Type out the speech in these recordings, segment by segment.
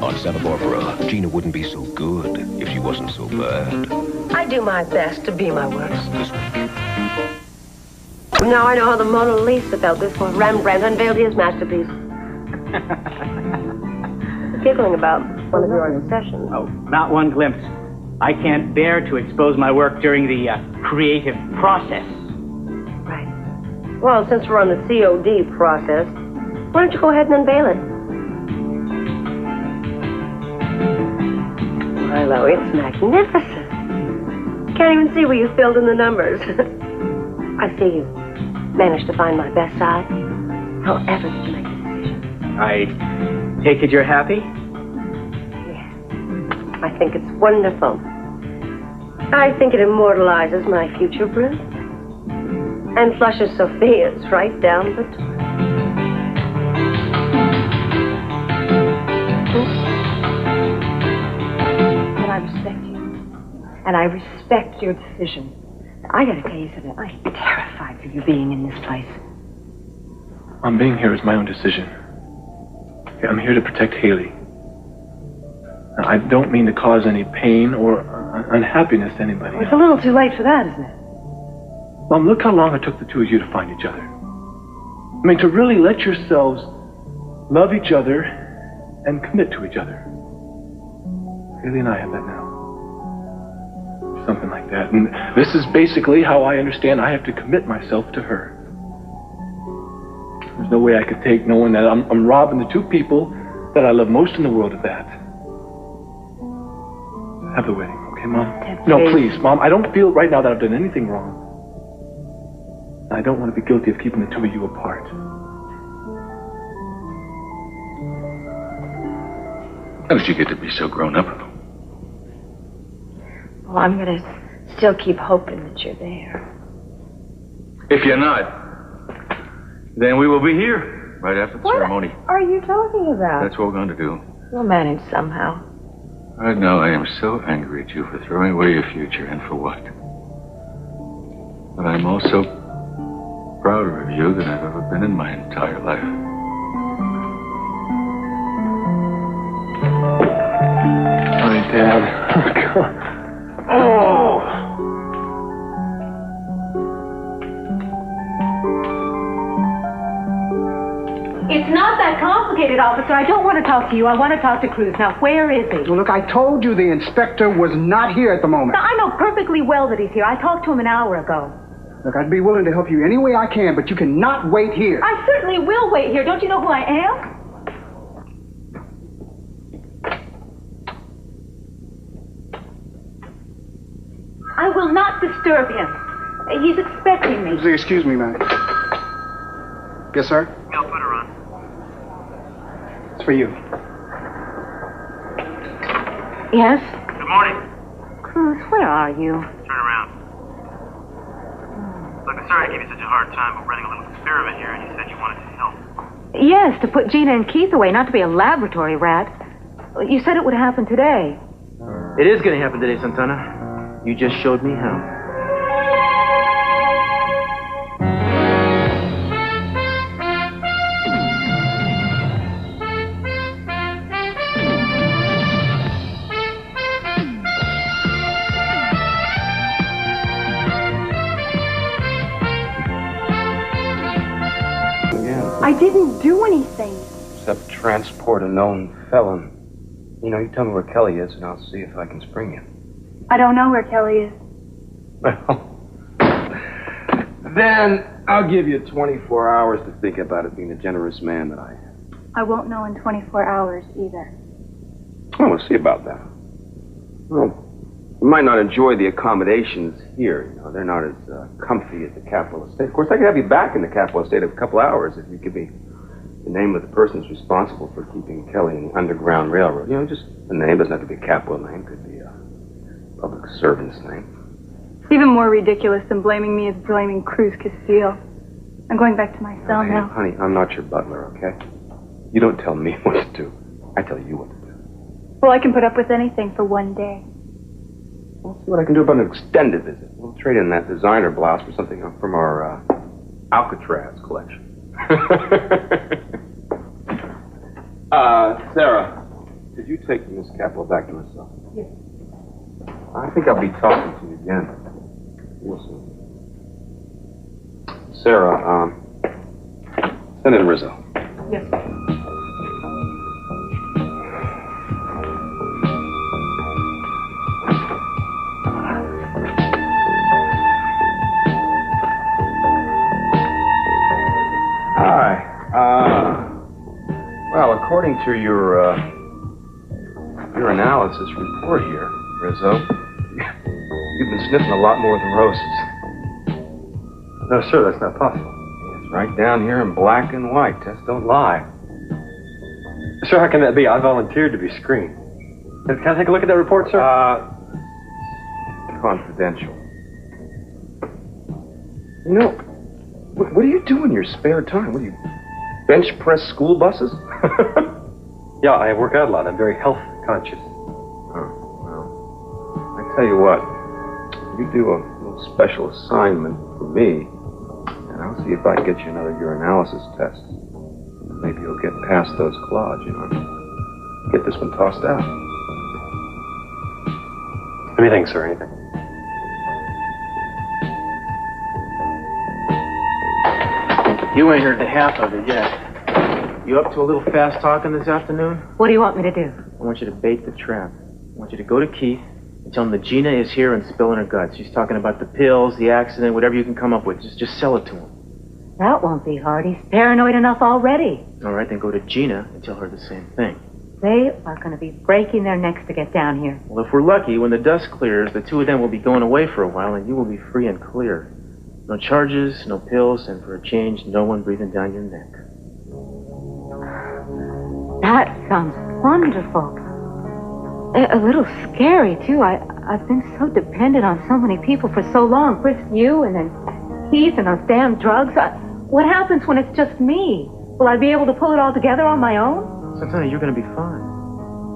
On Santa Barbara, Gina wouldn't be so good if she wasn't so bad. I do my best to be my worst. This week. Now I know how the Mona Lisa felt before Rembrandt unveiled his masterpiece. Giggling about one of your obsessions. Oh, not one glimpse. I can't bear to expose my work during the creative process. Right. Well, since we're on the COD process, why don't you go ahead and unveil it? Milo, it's magnificent. Can't even see where you filled in the numbers. I see you managed to find my best side. However did you make the decision? I take it you're happy? Yeah. I think it's wonderful. I think it immortalizes my future Bruce. And flushes Sophia's right down the toilet. But I respect you. And I respect your decision. I gotta tell you something. I'm terrified for you being in this place. I'm being here is my own decision. I'm here to protect Haley. I don't mean to cause any pain or unhappiness to anybody. It's a little too late for that, isn't it? Mom, look how long it took the two of you to find each other. I mean, to really let yourselves love each other and commit to each other. Haley and I have that now. Something like that. And this is basically how I understand I have to commit myself to her. There's no way I could take knowing that I'm robbing the two people that I love most in the world of that. Have the wedding, okay, Mom? No, please, Mom. I don't feel right now that I've done anything wrong. I don't want to be guilty of keeping the two of you apart. How did you get to be so grown up? Well, I'm gonna still keep hoping that you're there. If you're not, then we will be here right after the ceremony. What are you talking about? That's what we're going to do. We'll manage somehow. Right now, I am so angry at you for throwing away your future, and for what? But I'm also prouder of you than I've ever been in my entire life. Hi, Dad. Oh! It's not that complicated, officer. I don't want to talk to you. I want to talk to Cruz. Now, where is he? Well, look, I told you the inspector was not here at the moment. Now, I know perfectly well that he's here. I talked to him an hour ago. Look, I'd be willing to help you any way I can, but you cannot wait here. I certainly will wait here. Don't you know who I am? I will not disturb him. He's expecting me. Excuse me, ma'am. Yes, sir? I'll put her on. It's for you. Yes? Good morning. Cruz, where are you? Turn around. Look, I'm sorry to give you such a hard time. We're running a little experiment here, and you said you wanted to help. Yes, to put Gina and Keith away, not to be a laboratory rat. You said it would happen today. It is going to happen today, Santana. You just showed me how. I didn't do anything. Except transport a known felon. You know, you tell me where Kelly is, and I'll see if I can spring you. I don't know where Kelly is. Well, then I'll give you 24 hours to think about it, being the generous man that I am. I won't know in 24 hours either. Well, we'll see about that. Well, you might not enjoy the accommodations here. You know, they're not as comfy as the Capitol Estate. Of course, I could have you back in the Capitol Estate in a couple hours if you give me the name of the person who's responsible for keeping Kelly in the Underground Railroad. You know, just the name. Doesn't have to be a capital name. Could be a public servant's name. It's even more ridiculous than blaming me as blaming Cruz Castile. I'm going back to my cell now. Honey, I'm not your butler, okay? You don't tell me what to do. I tell you what to do. Well, I can put up with anything for one day. We'll see what I can do about an extended visit. We'll trade in that designer blouse for something from our Alcatraz collection. Sarah, did you take Miss Capel back to herself? Yes. I think I'll be talking to you again. We'll see. Sarah, send in Rizzo. Yes. Well, according to your analysis report here, Rizzo, you've been sniffing a lot more than roses. No, sir, that's not possible. It's right down here in black and white. Tests don't lie. Sir, how can that be? I volunteered to be screened. Can I take a look at that report, sir? Confidential. You know, what do you do in your spare time? What do you bench press school buses? Yeah, I work out a lot. I'm very health conscious. Oh, well, I tell you what, you do a little special assignment for me, and I'll see if I can get you another urinalysis test. Maybe you'll get past those claws, you know. Get this one tossed out. Anything, sir, anything. You ain't heard the half of it yet. You up to a little fast talking this afternoon? What do you want me to do? I want you to bait the trap. I want you to go to Keith and tell him that Gina is here and spilling her guts. She's talking about the pills, the accident, whatever you can come up with. Just sell it to him. That won't be hard. He's paranoid enough already. All right, then go to Gina and tell her the same thing. They are going to be breaking their necks to get down here. Well, if we're lucky, when the dust clears, the two of them will be going away for a while and you will be free and clear. No charges, no pills, and for a change, no one breathing down your neck. That sounds wonderful. A little scary, too. I've been so dependent on so many people for so long. First you, and then Keith, and those damn drugs. What happens when it's just me? Will I be able to pull it all together on my own? Santana, you're going to be fine.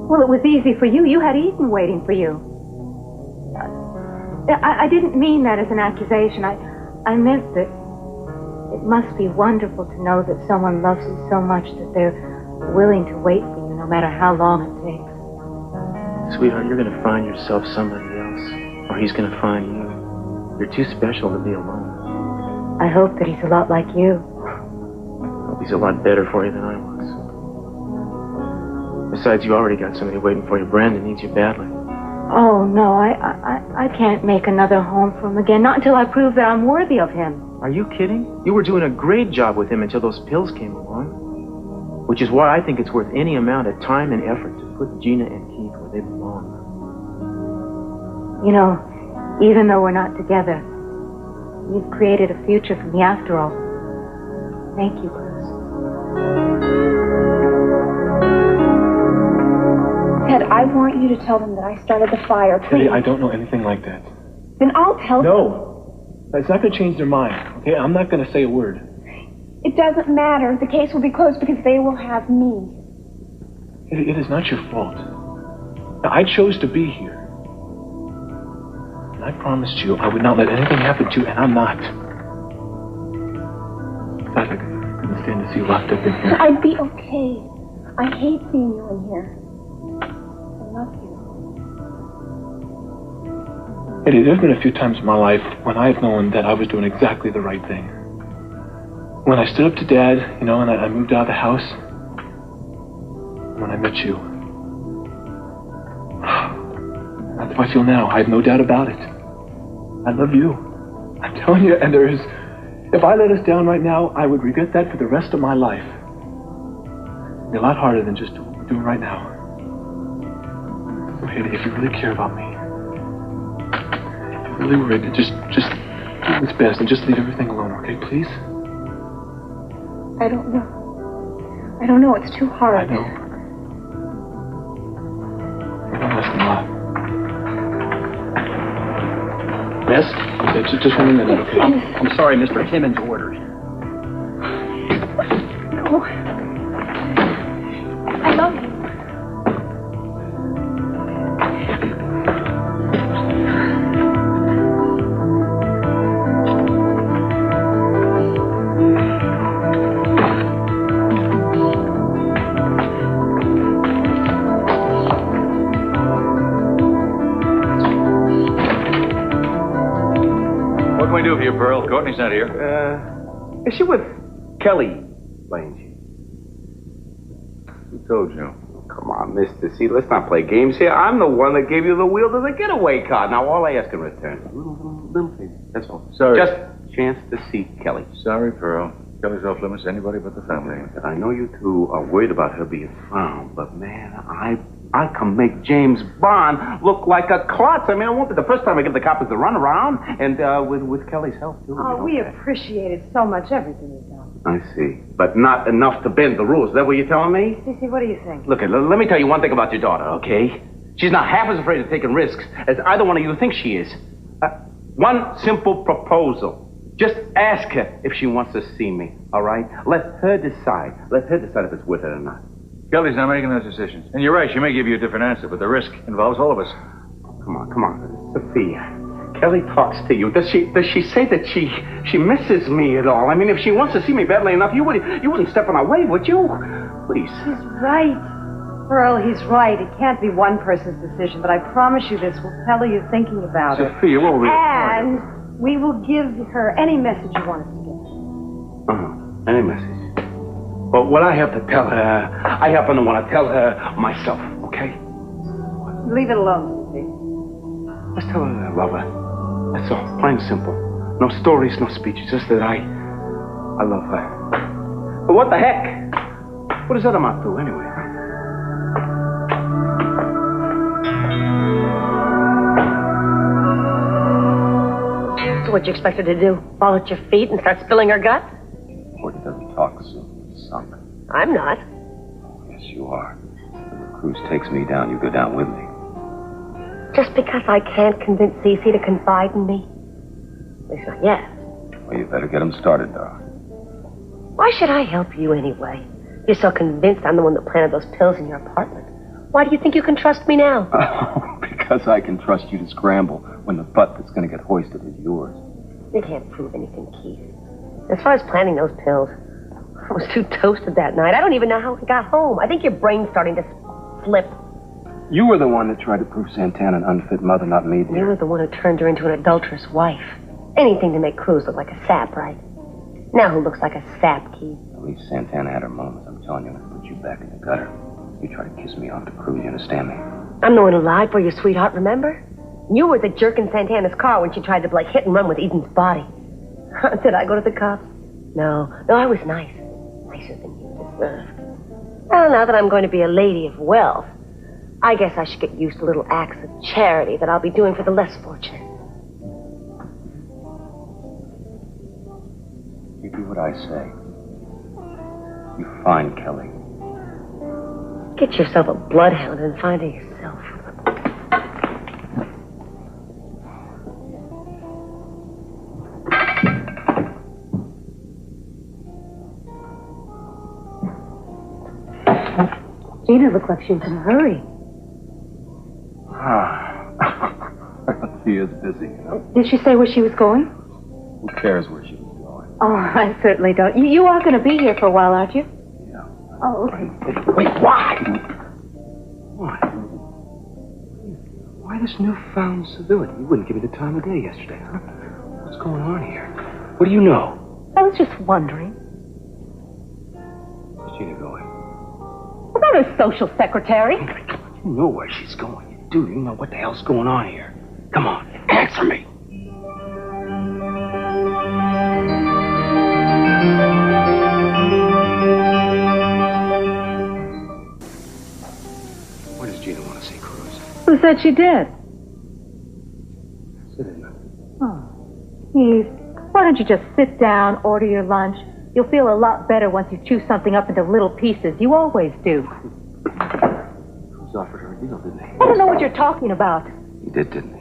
Well, it was easy for you. You had Eden waiting for you. I didn't mean that as an accusation. I meant that it must be wonderful to know that someone loves you so much that they're willing to wait for you no matter how long it takes. Sweetheart, you're going to find yourself somebody else, or he's going to find you. You're too special to be alone. I hope that he's a lot like you. I hope he's a lot better for you than I was. Besides, you already got somebody waiting for you. Brandon needs you badly. Oh, no, I can't make another home for him again, not until I prove that I'm worthy of him. Are you kidding? You were doing a great job with him until those pills came along. Which is why I think it's worth any amount of time and effort to put Gina and Keith where they belong. You know, even though we're not together, you've created a future for me after all. Thank you, Bruce. Ted, I want you to tell them that I started the fire, please. Teddy, I don't know anything like that. Then I'll tell them. No. It's not going to change their mind, okay? I'm not going to say a word. It doesn't matter. The case will be closed because they will have me. It is not your fault. Now, I chose to be here. And I promised you I would not let anything happen to you, and I'm not. Besides, I couldn't stand to see you locked up in here. I'd be okay. I hate seeing you in here. I love you. Eddie, there's been a few times in my life when I've known that I was doing exactly the right thing. When I stood up to Dad, you know, and I moved out of the house. When I met you. That's how I feel now. I have no doubt about it. I love you. I'm telling you, and if I let us down right now, I would regret that for the rest of my life. It'd be a lot harder than just what we're doing right now. So, Eddie, if you really care about me, if you're really worried, just do what's best and just leave everything alone, okay, please? I don't know. I don't know. It's too hard. I know. I'm asking a lot. Yes? Okay, just 1 minute, okay? I'm sorry, Mr. Timmons ordered. No. I love you. with you, Pearl? Courtney's not here. Is she with Kelly, by any chance? Who told you? Come on, Mr. C, let's not play games here. I'm the one that gave you the wheel to the getaway car. Now, all I ask in return is a little favor. That's all. Sorry. Just a chance to see Kelly. Sorry, Pearl. Kelly's off limits to anybody but the family. I know you two are worried about her being found, but, man, I can make James Bond look like a klutz. I mean, it won't be the first time I give the coppers the runaround, and with Kelly's help, too. Oh, we appreciated so much everything you've done. I see. But not enough to bend the rules. Is that what you're telling me? Cece, what do you think? Look, let me tell you one thing about your daughter, okay? She's not half as afraid of taking risks as either one of you think she is. One simple proposal. Just ask her if she wants to see me, all right? Let her decide. Let her decide if it's worth it or not. Kelly's not making those decisions. And you're right, she may give you a different answer, but the risk involves all of us. Come on. Sophia. Kelly talks to you. Does she say that she misses me at all? I mean, if she wants to see me badly enough, you wouldn't step on her way, would you? Please. He's right. Pearl, he's right. It can't be one person's decision, but I promise you this. We'll tell her you're thinking about it. Sophia, what will we... And we will give her any message you want us to give. Any message? Well, what I have to tell her, I happen to want to tell her myself, okay? Leave it alone, Cece. Let's tell her that I love her. That's all, plain and simple. No stories, no speeches, just that I love her. But what the heck? What does that amount to, anyway? So what you expect her to do? Fall at your feet and start spilling her guts? Courtney doesn't talk so sunk. I'm not. Yes, you are. When the cruise takes me down, you go down with me. Just because I can't convince Cece to confide in me? At least not yet. Well, you better get them started, darling. Why should I help you anyway? You're so convinced I'm the one that planted those pills in your apartment. Why do you think you can trust me now? Because I can trust you to scramble when the butt that's going to get hoisted is yours. You can't prove anything, Keith. As far as planting those pills, I was too toasted that night. I don't even know how I got home. I think your brain's starting to slip. You were the one that tried to prove Santana an unfit mother, not me, dear. You were the one who turned her into an adulterous wife. Anything to make Cruz look like a sap, right? Now who looks like a sap, Keith? At least Santana had her moments. I'm telling you, I'm going to put you back in the gutter. You try to kiss me off to Cruz, you understand me? I'm the one who lied for you, sweetheart, remember? You were the jerk in Santana's car when she tried to, hit and run with Eden's body. Did I go to the cops? No, I was nice. Nicer than you deserved. Well, now that I'm going to be a lady of wealth, I guess I should get used to little acts of charity that I'll be doing for the less fortunate. You do what I say. You find Kelly. Get yourself a bloodhound and find her yourself. Gina looked like she was in a hurry. She is busy, you know. Did she say where she was going? Who cares where she was going? Oh, I certainly don't. You are going to be here for a while, aren't you? Yeah. Oh, okay. Wait, why? What? Why this newfound civility? You wouldn't give me the time of day yesterday, huh? What's going on here? What do you know? I was just wondering. Where's Gina going? About her social secretary. You know where she's going. You do. You know what the hell's going on here. Come on, answer me. Where does Gina want to see Cruz? Who said she did? Sit in. Oh, Keith, why don't you just sit down, order your lunch? You'll feel a lot better once you chew something up into little pieces. You always do. Cruz offered her a deal, didn't he? I don't know what you're talking about. He did, didn't he?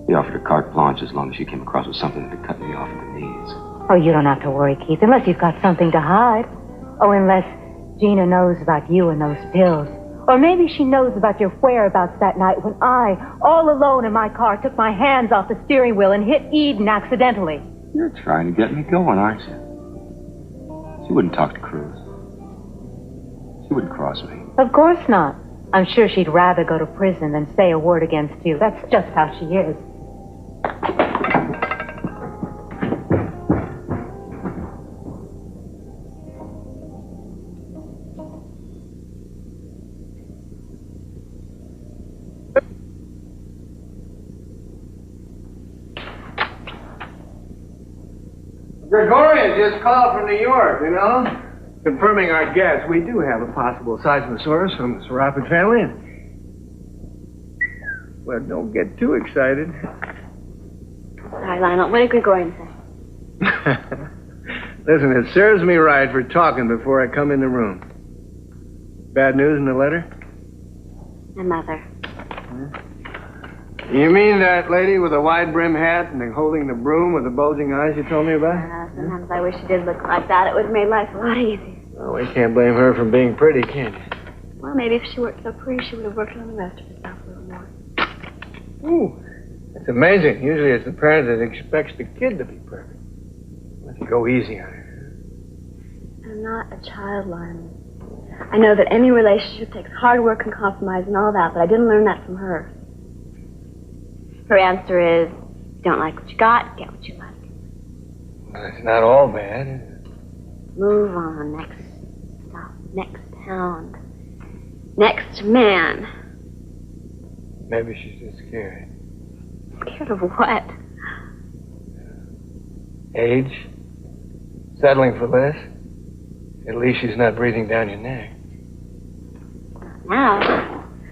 He offered her carte blanche as long as she came across with something that could cut me off at the knees. Oh, you don't have to worry, Keith, unless you've got something to hide. Oh, unless Gina knows about you and those pills. Or maybe she knows about your whereabouts that night when I, all alone in my car, took my hands off the steering wheel and hit Eden accidentally. You're trying to get me going, aren't you? She wouldn't talk to Cruz. She wouldn't cross me. Of course not. I'm sure she'd rather go to prison than say a word against you. That's just how she is. Gregorian just called from New York, you know? Confirming our guess, we do have a possible Seismosaurus from the Sauropid family. Well, don't get too excited. Sorry, Lionel. What did Gregorian say? Listen, it serves me right for talking before I come in the room. Bad news in the letter? My mother. You mean that lady with the wide brim hat and holding the broom with the bulging eyes you told me about? Sometimes I wish she did look like that. It would have made life a lot easier. Well, we can't blame her for being pretty, can you? Well, maybe if she worked so pretty, she would have worked on the rest of herself a little more. Ooh, that's amazing. Usually it's the parent that expects the kid to be perfect. Let's go easy on her. I'm not a child, Lionel. I know that any relationship takes hard work and compromise and all that, but I didn't learn that from her. Her answer is, you don't like what you got, get what you like. Well, it's not all bad, is it? Move on. Next stop. Next town. Next man. Maybe she's just scared. Scared of what? Age? Settling for less? At least she's not breathing down your neck. Now,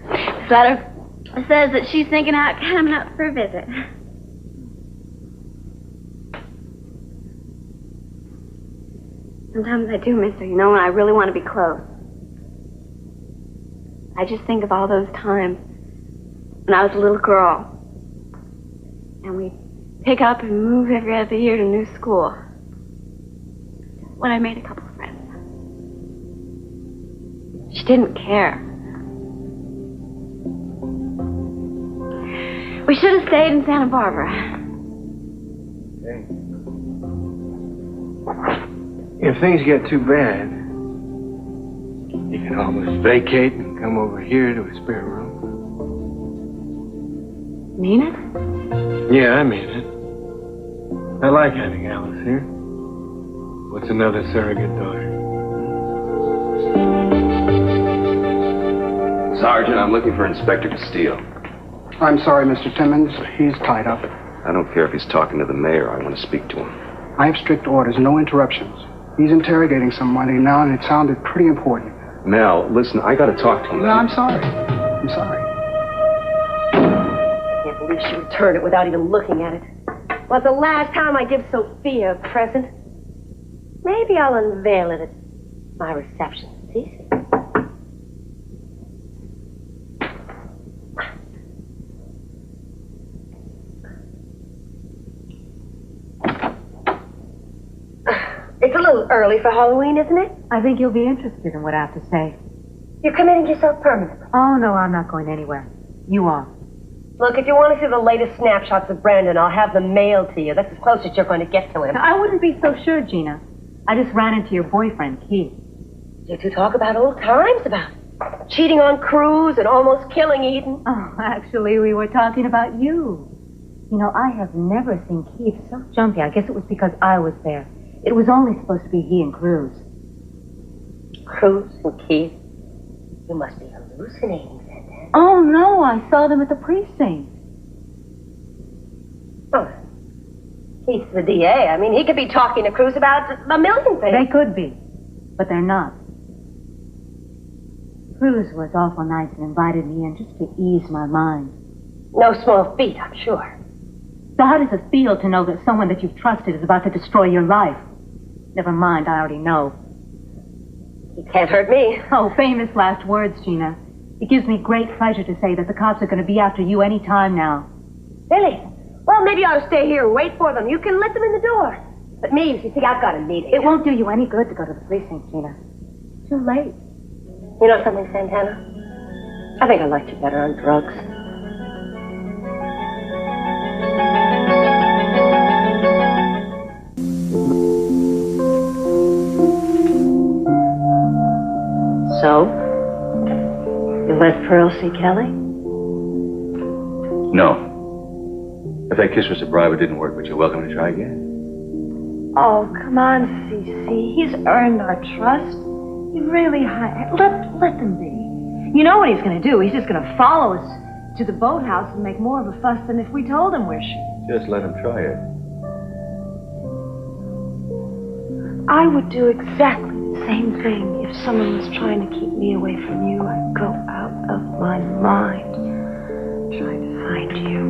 this letter says that she's thinking out coming up for a visit. Sometimes I do miss her, you know, when I really want to be close. I just think of all those times when I was a little girl. And we'd pick up and move every other year to new school. When I made a couple of friends. She didn't care. We should have stayed in Santa Barbara. Hey. If things get too bad, you can always vacate and come over here to a spare room. Mean it? Yeah, I mean it. I like having Alice here. What's another surrogate daughter? Sergeant, I'm looking for Inspector Castile. I'm sorry, Mr. Timmons. He's tied up. I don't care if he's talking to the mayor. I want to speak to him. I have strict orders, no interruptions. He's interrogating somebody now, and it sounded pretty important. Mel, listen, I got to talk to him. No, I'm sorry. I'm sorry. I can't believe she returned it without even looking at it. Was the last time I give Sophia a present. Maybe I'll unveil it at my reception. See? It's a little early for Halloween, isn't it? I think you'll be interested in what I have to say. You're committing yourself permanently. Oh, no, I'm not going anywhere. You are. Look, if you want to see the latest snapshots of Brandon, I'll have them mailed to you. That's as close as you're going to get to him. Now, I wouldn't be so sure, Gina. I just ran into your boyfriend, Keith. You two talk about old times, about cheating on Cruz and almost killing Eden. Oh, actually, we were talking about you. You know, I have never seen Keith so jumpy. I guess it was because I was there. It was only supposed to be he and Cruz. Cruz and Keith? You must be hallucinating, Sandra. Oh, no, I saw them at the precinct. Oh, Keith's the DA. I mean, he could be talking to Cruz about a million things. They could be, but they're not. Cruz was awful nice and invited me in just to ease my mind. No small feat, I'm sure. So how does it feel to know that someone that you've trusted is about to destroy your life? Never mind, I already know. He can't hurt me. Oh, famous last words, Gina. It gives me great pleasure to say that the cops are going to be after you any time now. Really? Well, maybe you ought to stay here and wait for them. You can let them in the door. But me, you see, I've got a meeting. It won't do you any good to go to the precinct, Gina. Too late. You know something, Santana? I think I liked you better on drugs. So? You let Pearl see Kelly? No. If that kiss was a bribe, it didn't work, but you're welcome to try again. Oh, come on, Cece. He's earned our trust. He really let them be. You know what he's going to do. He's just going to follow us to the boathouse and make more of a fuss than if we told him we're Just let him try it. I would do exactly the same thing if someone was trying to keep me away from you. I'd go out of my mind trying to find you.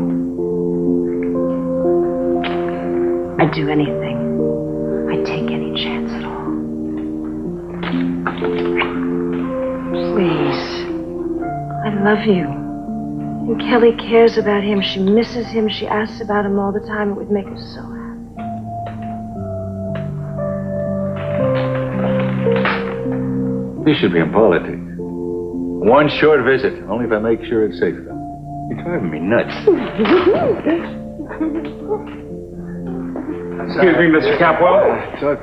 I'd do anything. I'd take any chance at all. Please. I love you. And Kelly cares about him. She misses him. She asks about him all the time. It would make her so happy. You should be in politics. One short visit, only if I make sure it's safe. You're driving me nuts. Excuse me, Mr. Capwell. What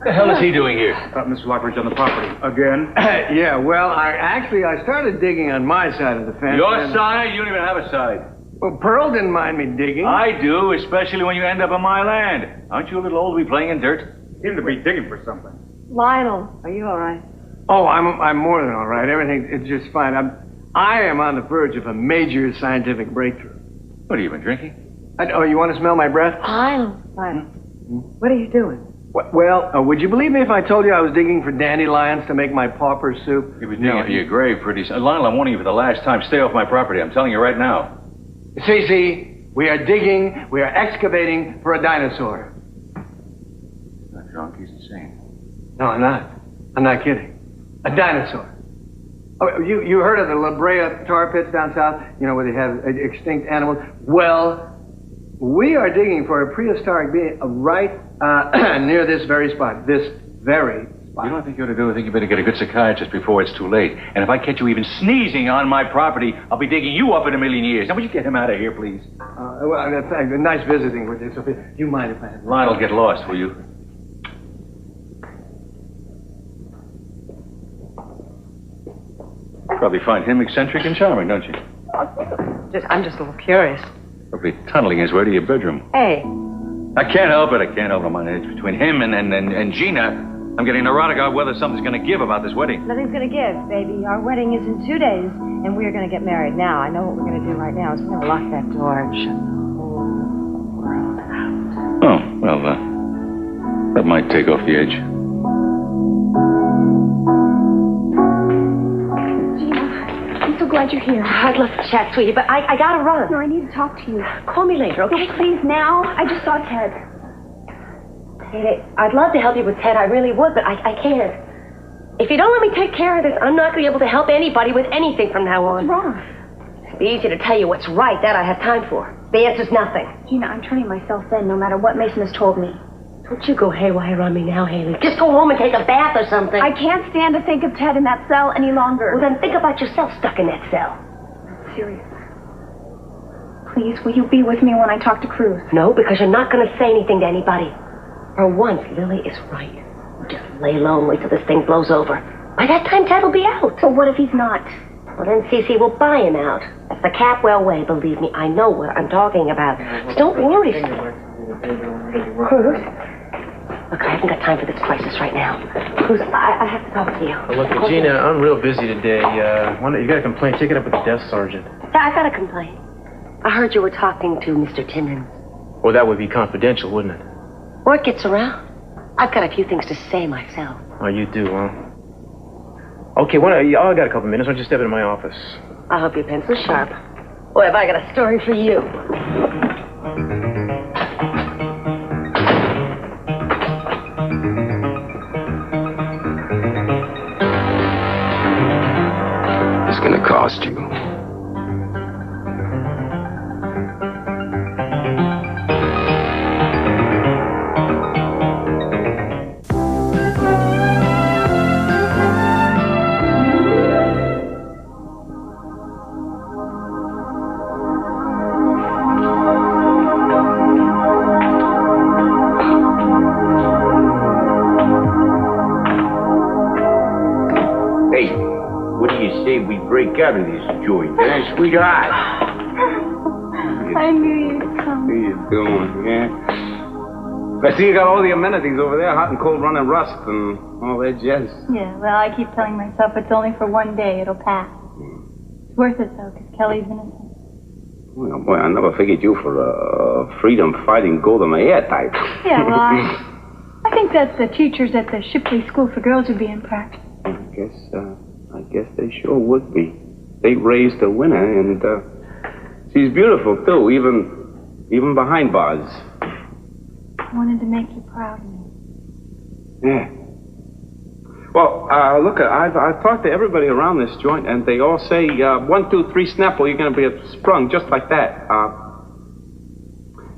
the hell is he doing here? Mr. Lockridge on the property. Again? Yeah, well, I started digging on my side of the fence. Your side? You don't even have a side. Well, Pearl didn't mind me digging. I do, especially when you end up on my land. Aren't you a little old to be playing in dirt? You seem to be digging for something. Lionel, are you all right? Oh, I'm more than all right. Everything is just fine. I am on the verge of a major scientific breakthrough. What, have you been drinking? Oh, you want to smell my breath? Lionel. What are you doing? Well, would you believe me if I told you I was digging for dandelions to make my pauper soup? You'll be digging for your grave pretty soon. Lionel, I'm warning you for the last time. Stay off my property. I'm telling you right now. Cece, we are digging, we are excavating for a dinosaur. He's not drunk. He's insane. No, I'm not. I'm not kidding. A dinosaur. Oh, you heard of the La Brea tar pits down south? You know, where they have extinct animals? Well, we are digging for a prehistoric being right near this very spot. This very spot. You don't think you ought to do? I think you better get a good psychiatrist before it's too late. And if I catch you even sneezing on my property, I'll be digging you up in a million years. Now, would you get him out of here, please? Well, that's nice visiting with you, Sophia. Do you mind if I have... Lionel, get lost, will you? Probably find him eccentric and charming, don't you? I'm just a little curious. Probably tunneling his way to your bedroom. Hey. I can't help it. I'm on edge between him and Gina. I'm getting neurotic about whether something's going to give about this wedding. Nothing's going to give, baby. Our wedding is in 2 days, and we're going to get married now. I know what we're going to do right now is we're going to lock that door and shut the whole world out. Oh, well, that might take off the edge. I'm so glad you're here. I'd love to chat to you, but I gotta run. No, I need to talk to you. Call me later, okay? No, please, now. I just saw Ted. Hey, I'd love to help you with Ted, I really would, but I can't. If you don't let me take care of this, I'm not going to be able to help anybody with anything from now on. What's wrong? It'd be easy to tell you what's right. That I have time for. The answer's nothing. Gina, I'm turning myself in no matter what Mason has told me. Don't you go haywire on me now, Haley. Just go home and take a bath or something. I can't stand to think of Ted in that cell any longer. Well, then think about yourself stuck in that cell. I'm serious. Please, will you be with me when I talk to Cruz? No, because you're not going to say anything to anybody. For once, Lily is right. Just lay low and wait till this thing blows over. By that time, Ted will be out. But what if he's not? Well, then Cece will buy him out. That's the Capwell way, believe me. I know what I'm talking about. So don't worry. Cruz? Look, I haven't got time for this crisis right now. Cruz, I have to talk to you. Oh, look, Gina, I'm real busy today. You got a complaint? Take it up with the desk sergeant. Yeah, I got a complaint. I heard you were talking to Mr. Timmons. Well, that would be confidential, wouldn't it? Word gets around. I've got a few things to say myself. Oh, you do, huh? Okay, I got a couple minutes. Why don't you step into my office? I hope your pencil's sharp. Boy, have I got a story for you. It's gonna cost you. Out of this joint, eh, sweetheart? I knew you'd come. How you doing, yeah? I see you got all the amenities over there, hot and cold running rust and all that jazz. Yeah, well, I keep telling myself it's only for one day. It'll pass. It's worth it, though, because Kelly's innocent. Well, boy, I never figured you for a freedom-fighting Golda Meir type. Yeah, well, I think that the teachers at the Shipley School for Girls would be impressed. I guess they sure would be. They raised a winner, and she's beautiful too, even behind bars. I wanted to make you proud of me. Yeah. Well, look, I've talked to everybody around this joint, and they all say 1, 2, 3, Snapple, you're going to be sprung just like that.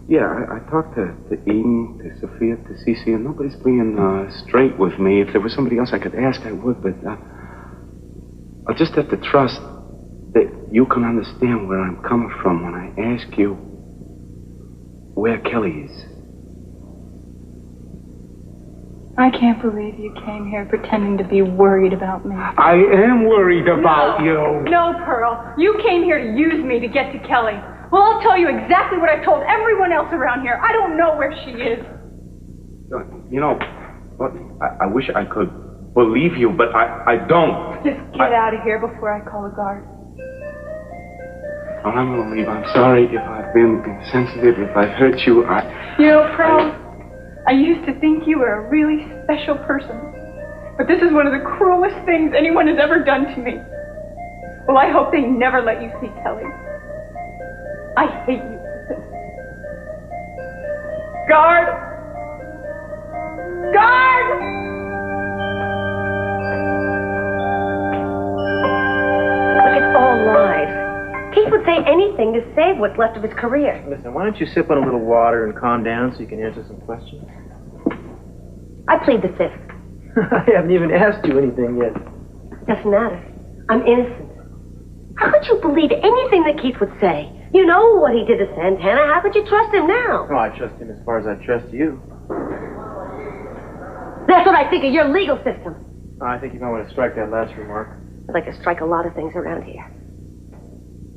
Yeah, I talked to Eden, to Sophia, to Cece, and nobody's being straight with me. If there was somebody else I could ask, I would, but I'll just have to trust that you can understand where I'm coming from when I ask you where Kelly is. I can't believe you came here pretending to be worried about me. I am worried about you. No, Pearl. You came here to use me to get to Kelly. Well, I'll tell you exactly what I've told everyone else around here. I don't know where she is. You know, I wish I could believe you, but I don't. Just get out of here before I call the guard. Well, I'm going to leave. I'm sorry if I've been insensitive, if I've hurt you. You know, Pearl, I used to think you were a really special person. But this is one of the cruelest things anyone has ever done to me. Well, I hope they never let you see Kelly. I hate you. Guard! Guard! Look, it's all lies. Keith would say anything to save what's left of his career. Listen, why don't you sip on a little water and calm down so you can answer some questions? I plead the fifth. I haven't even asked you anything yet. Doesn't matter. I'm innocent. How could you believe anything that Keith would say? You know what he did to Santana. How could you trust him now? Oh, I trust him as far as I trust you. That's what I think of your legal system. I think you might want to strike that last remark. I'd like to strike a lot of things around here.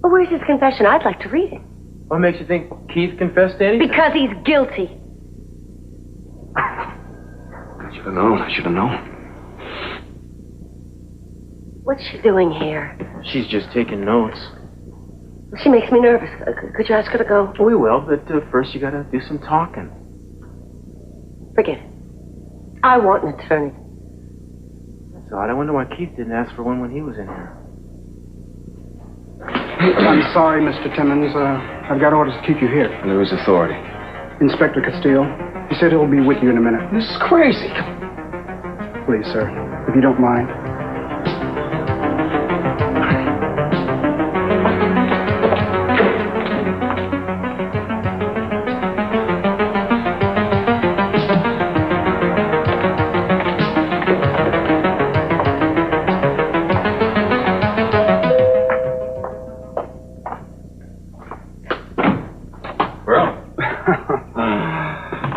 But where's his confession? I'd like to read it. What makes you think Keith confessed to anything? Because he's guilty. I should have known. I should have known. What's she doing here? She's just taking notes. She makes me nervous. Could you ask her to go? We will, but first you gotta do some talking. Forget it. I want an attorney. That's odd. I wonder why Keith didn't ask for one when he was in here. I'm sorry, Mr. Timmons. I've got orders to keep you here. There is authority. Inspector Castile. He said he'll be with you in a minute. This is crazy. Please, sir, if you don't mind.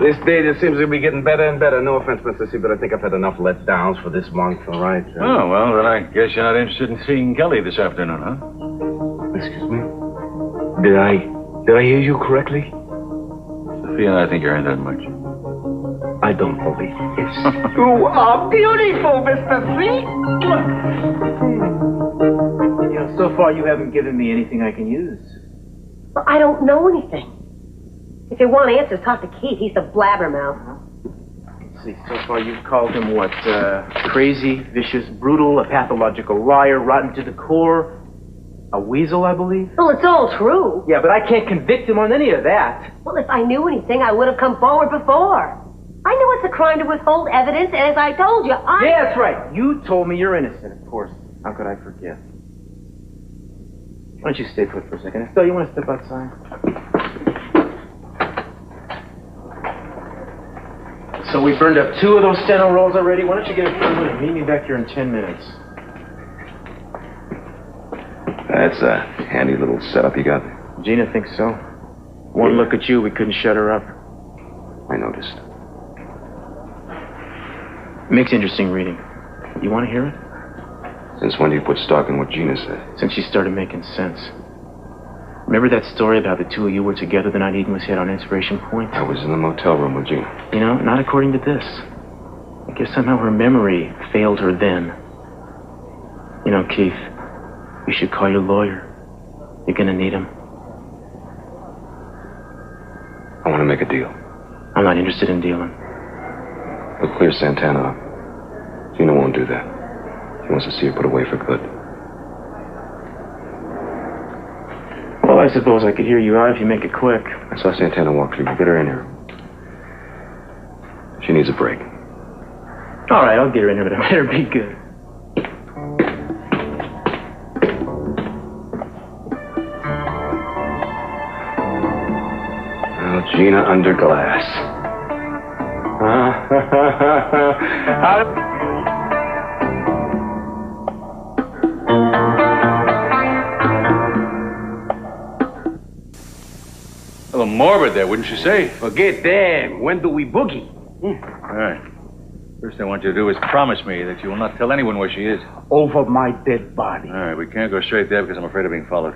This day just seems to be getting better and better. No offense, Mr. C, but I think I've had enough letdowns for this month, all right? Oh, well, then I guess you're not interested in seeing Kelly this afternoon, huh? Excuse me? Did I hear you correctly? Sophia, I think you're in that much. I don't believe this. You are beautiful, Mr. C. You know, so far you haven't given me anything I can use. Well, I don't know anything. If you want answers, talk to Keith. He's the blabbermouth. Let's see, so far you've called him what? Crazy, vicious, brutal, a pathological liar, rotten to the core, a weasel, I believe? Well, it's all true. Yeah, but I can't convict him on any of that. Well, if I knew anything, I would have come forward before. I know it's a crime to withhold evidence, and as I told you, Yeah, that's right. You told me you're innocent, of course. How could I forget? Why don't you stay put for a second? Estelle, you want to step outside? So we burned up 2 of those steno rolls already. Why don't you get a third one and meet me back here in 10 minutes? That's a handy little setup you got. Gina thinks so. One look at you, we couldn't shut her up. I noticed. Makes interesting reading. You want to hear it? Since when do you put stock in what Gina said? Since she started making sense. Remember that story about the 2 of you were together the night Eden was hit on Inspiration Point? I was in the motel room with Gina. You know, not according to this. I guess somehow her memory failed her then. You know, Keith, you should call your lawyer. You're gonna need him. I want to make a deal. I'm not interested in dealing. He'll clear Santana up. Gina won't do that. She wants to see her put away for good. Well, I suppose I could hear you out if you make it quick. I saw Santana walk through. Get her in here. She needs a break. All right, I'll get her in here, but it better be good. Well, Gina under glass. A little morbid there, wouldn't you say? Forget that. When do we boogie? All right. First thing I want you to do is promise me that you will not tell anyone where she is. Over my dead body. All right, we can't go straight there because I'm afraid of being followed.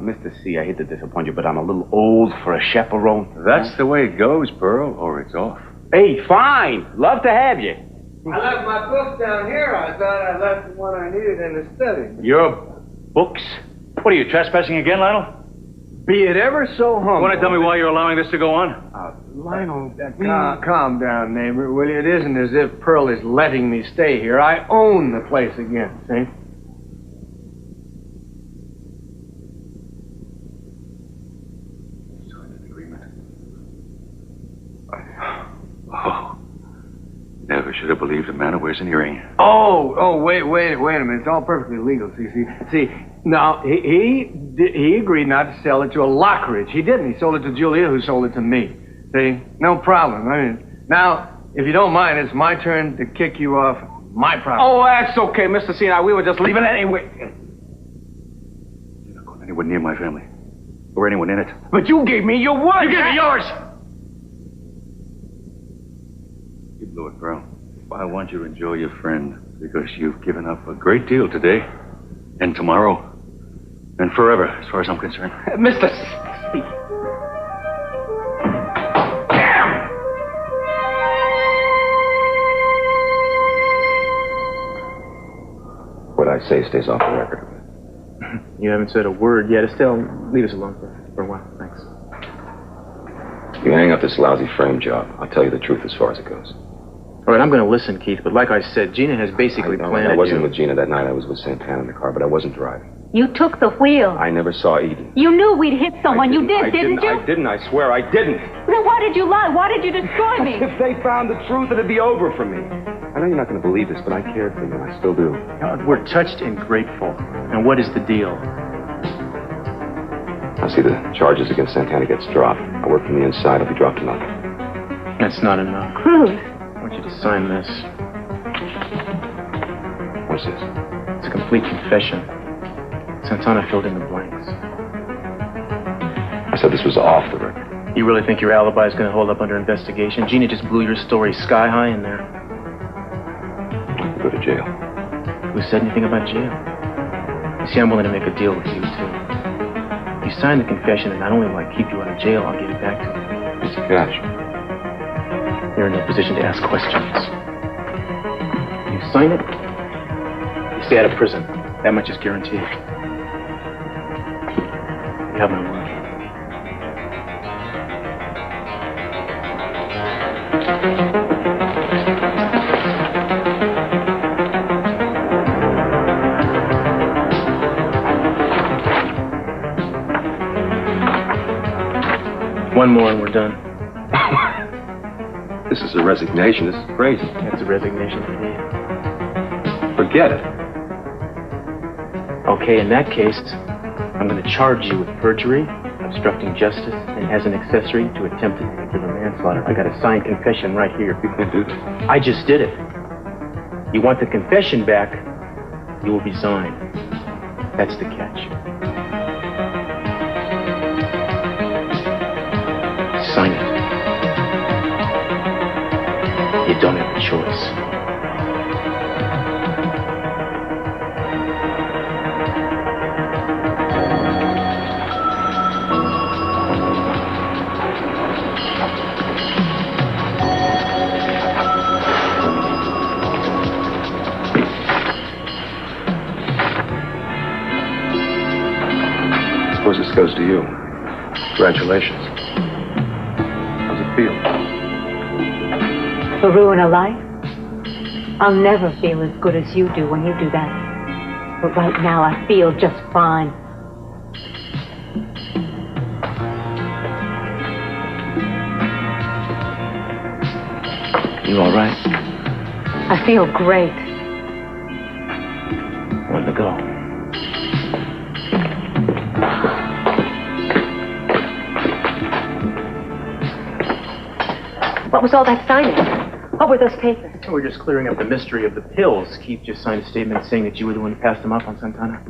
Mr. C, I hate to disappoint you, but I'm a little old for a chaperone. That's the way it goes, Pearl, or it's off. Hey, fine. Love to have you. I left my books down here. I thought I left the one I needed in the study. Your books? What are you, trespassing again, Lionel? Be it ever so humble. You want to tell me why you're allowing this to go on? Lionel, calm down, neighbor, will you? It isn't as if Pearl is letting me stay here. I own the place again, see? Signed an agreement. Oh. Never should have believed a man who wears an earring. Wait a minute. It's all perfectly legal. See, now, he agreed not to sell it to a Lockridge. He didn't. He sold it to Julia, who sold it to me. See? No problem. I mean, now, if you don't mind, it's my turn to kick you off my property. Oh, that's okay, Mr. C. Now, we were just leaving anyway. You're not going anywhere near my family. Or anyone in it. But you gave me your word. You gave me yours! You blew it, Pearl. I want you to enjoy your friend because you've given up a great deal today and tomorrow and forever, as far as I'm concerned. Mr. C. What I say stays off the record. You haven't said a word yet. Estelle, leave us alone for a while. Thanks. You hang up this lousy frame job. I'll tell you the truth as far as it goes. All right, I'm going to listen, Keith, but like I said, Gina has basically planned I wasn't with Gina that night. I was with Santana in the car, but I wasn't driving. You took the wheel. I never saw Eden. You knew we'd hit someone. You didn't you? I didn't. I swear I didn't. Then why did you lie? Why did you destroy me? If they found the truth, it'd be over for me. I know you're not going to believe this, but I cared for you, and I still do. We're touched and grateful. And what is the deal? I'll see the charges against Santana gets dropped. I work from the inside. I'll be dropped tonight. That's not enough. Cruz. I want you to sign this. What's this? It's a complete confession. Santana filled in the blanks. I said this was off the record. You really think your alibi is going to hold up under investigation? Gina just blew your story sky high in there. You go to jail. Who said anything about jail? You see, I'm willing to make a deal with you, too. If you sign the confession, and not only will I keep you out of jail, I'll give it back to you. It's a cash. You're in no position to ask questions. You sign it, you stay out of prison. That much is guaranteed. You have my word. One more and we're done. This is a resignation. This is crazy. That's a resignation for me. Forget it. Okay, in that case, I'm going to charge you with perjury, obstructing justice, and as an accessory to attempted vehicular manslaughter. I got a signed confession right here. You can't do this. I just did it. You want the confession back, you will resign. That's the catch. Sign it. You don't have a choice. Suppose this goes to you. Congratulations. How's it feel? To ruin a life? I'll never feel as good as you do when you do that. But right now, I feel just fine. You all right? I feel great. When to go? What was all that signing? What were those papers? We're just clearing up the mystery of the pills. Keith just signed a statement saying that you were the one who passed them up on Santana.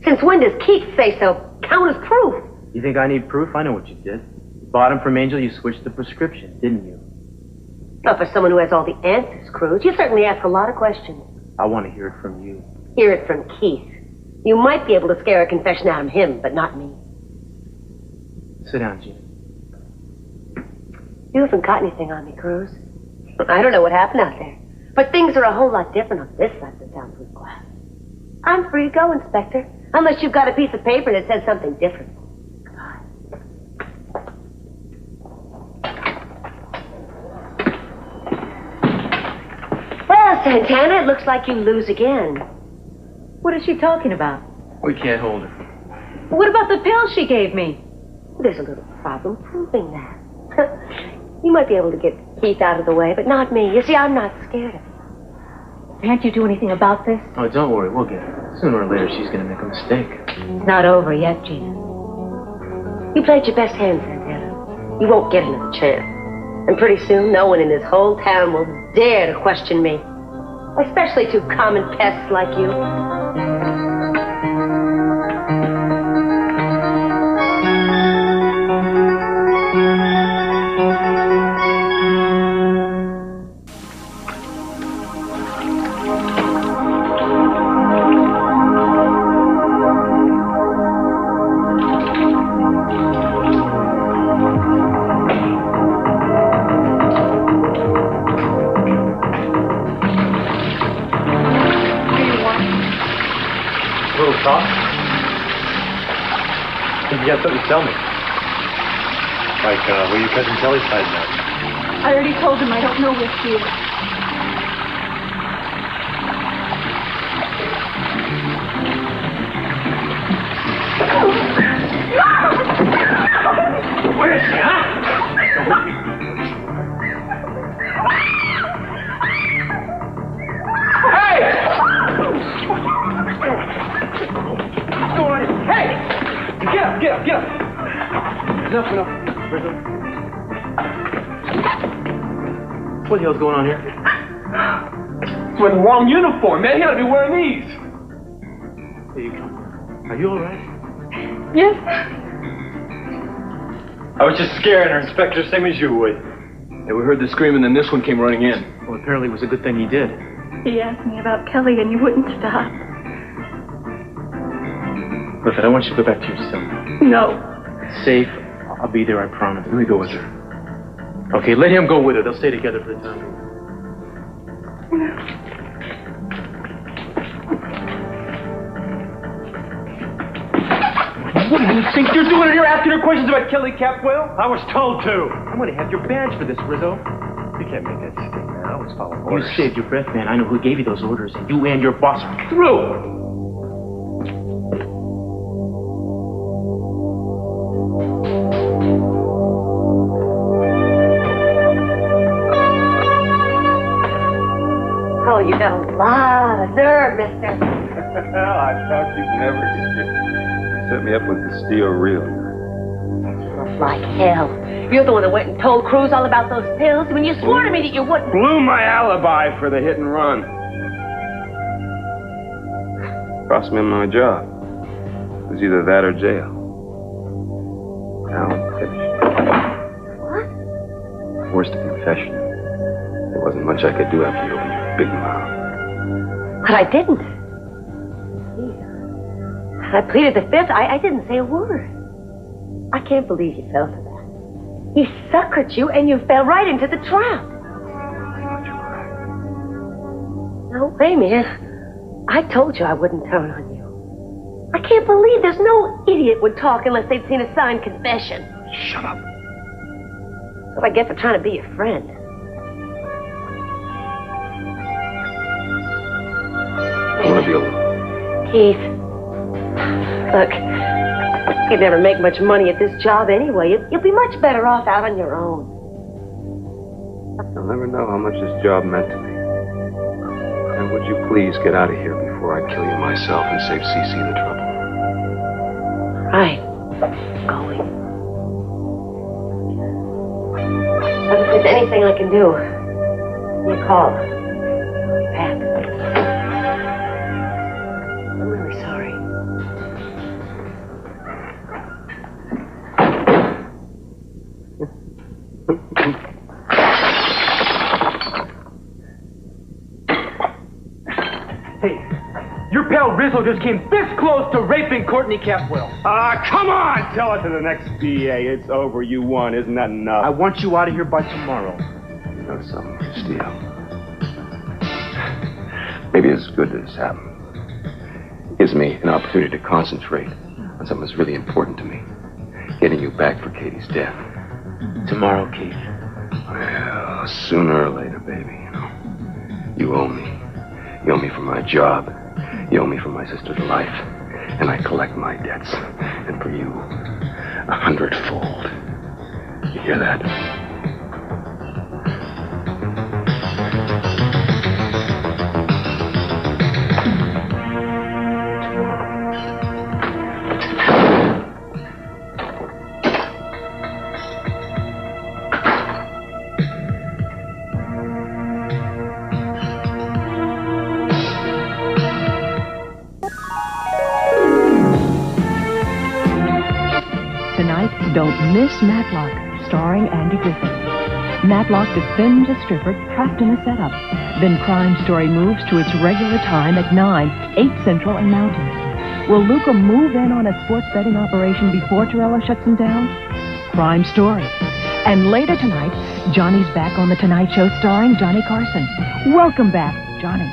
Since when does Keith say so? Count as proof. You think I need proof? I know what you did. You bought him from Angel, you switched the prescription, didn't you? Not for someone who has all the answers, Cruz. You certainly ask a lot of questions. I want to hear it from you. Hear it from Keith. You might be able to scare a confession out of him, but not me. Sit down, Gina. You haven't got anything on me, Cruz. I don't know what happened out there, but things are a whole lot different on this side of the soundproof glass. I'm free to go, Inspector, unless you've got a piece of paper that says something different. Well, Santana, it looks like you lose again. What is she talking about? We can't hold her. What about the pills she gave me? There's a little problem proving that. You might be able to get Keith out of the way, but not me. You see, I'm not scared of him. Can't you do anything about this? Oh, don't worry, we'll get her. Sooner or later, she's going to make a mistake. It's not over yet, Gina. You played your best hand, Santana. You won't get another chance. And pretty soon, no one in this whole town will dare to question me. Especially two common pests like you. You got something to tell me. Like, where your cousin Kelly's hiding out. I already told him I don't know where she is. Where is she, huh? Hey! What's going on? Hey! Get up! Enough. What the hell's going on here? He's wearing the wrong uniform, man. He ought to be wearing these. Here you come. Are you all right? Yes. I was just scaring her, Inspector, same as you would. Yeah, we heard the scream, and then this one came running in. Well, apparently it was a good thing he did. He asked me about Kelly, and you wouldn't stop. Listen, I want you to go back to your cell. No. Safe. I'll be there, I promise. Let me go with her. Okay, let him go with her. They'll stay together for the time being. What do you think you're doing here asking her questions about Kelly Capwell? I was told to. I'm going to have your badge for this, Rizzo. You can't make that statement. I was following orders. You saved your breath, man. I know who gave you those orders, and you and your boss are through. Oh, you got a lot of nerve, mister. I thought you'd never get you. Set me up with the steel reel. Like hell. You're the one that went and told Cruz all about those pills when you swore to me that you wouldn't. Blew my alibi for the hit and run. Cost me my job. It was either that or jail. Now I'm finished. What? Worst a confession. There wasn't much I could do after you opened your big mouth. But I didn't. I pleaded the fifth. I didn't say a word. I can't believe you fell for that. He suckered you and you fell right into the trap. No way, man. I told you I wouldn't turn on you. I can't believe there's no idiot would talk unless they'd seen a signed confession. Shut up. That's what I get for trying to be your friend. Keith, look, you'd never make much money at this job anyway. You'll be much better off out on your own. I'll never know how much this job meant to me. And would you please get out of here before I kill you myself and save Cece the trouble? Right. Going. But if there's anything I can do, you call. Pat. I'm really sorry. Hey, your pal Rizzo just came this close to raping Courtney Capwell. Come on! Tell it to the next DA. It's over. You won. Isn't that enough? I want you out of here by tomorrow. You know something, Castillo? Maybe it's good that this happened. It gives me an opportunity to concentrate on something that's really important to me. Getting you back for Katie's death. Tomorrow, Keith. Well, sooner or later, baby, you know. You owe me. You owe me for my job. You owe me for my sister's life. And I collect my debts. And for you, 100-fold. You hear that? Don't miss Matlock, starring Andy Griffith. Matlock defends a stripper trapped in a setup. Then Crime Story moves to its regular time at 9, 8 Central and Mountain. Will Luca move in on a sports betting operation before Torella shuts him down? Crime Story. And later tonight, Johnny's back on The Tonight Show starring Johnny Carson. Welcome back, Johnny.